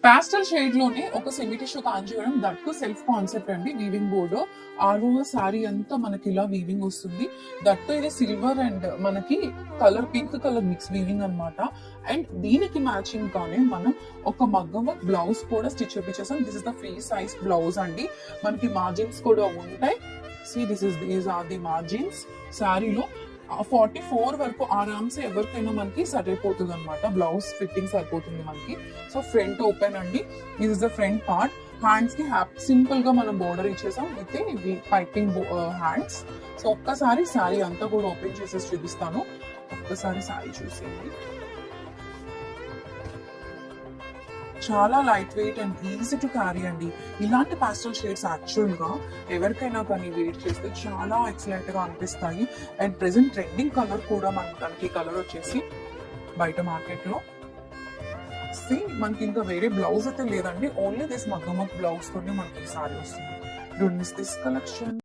పాస్టల్ shade లోనే ఒక semi tissue Kanjivaram that self concept అండి. Weaving border all over sari అంతా మనకి ఇలా వీవింగ్ వస్తుంది. దట్టు ఇది సిల్వర్ అండ్ మనకి colour pink colour mix weaving అన్నమాట. అండ్ దీనికి మ్యాచింగ్ గానే మనం ఒక మగ్గం బ్లౌజ్ కూడా స్టిచ్ చేపించేసాం. This is the free size blouse అండి. మనకి మార్జిన్స్ కూడా ఉంటాయి. See these are the margins. శారీలో 44 వరకు ఆరామ్సే ఎవరికైనా మనకి సరిపోతుంది అనమాట. బ్లౌజ్ ఫిట్టింగ్ సరిపోతుంది మనకి. సో ఫ్రంట్ ఓపెన్ అండి. This is the front part. Hands కి సింపుల్ గా మనం బోర్డర్ ఇచ్చేసాం విత్ పైపింగ్ హ్యాండ్స్. సో ఒక్కసారి శారీ అంతా కూడా ఓపెన్ చేసేసి చూపిస్తాను. ఒక్కసారి శారీ చూసేయండి. చాలా light weight and easy to carry అండి. ఇలాంటి పాస్టల్ షేడ్స్ యాక్చువల్ గా ఎవరికైనా కానీ వేర్ చేస్తే చాలా ఎక్సలెంట్ గా అనిపిస్తాయి. అండ్ ప్రెసెంట్ ట్రెండింగ్ కలర్ కూడా మనకి కలర్ వచ్చేసి బయట మార్కెట్ లో మనకి ఇంకా వేరే బ్లౌజ్ అయితే లేదండి. ఓన్లీ దిస్ మగ్గం బ్లౌజ్ తోనే మనకి సారీ వస్తుంది. Don't miss this collection.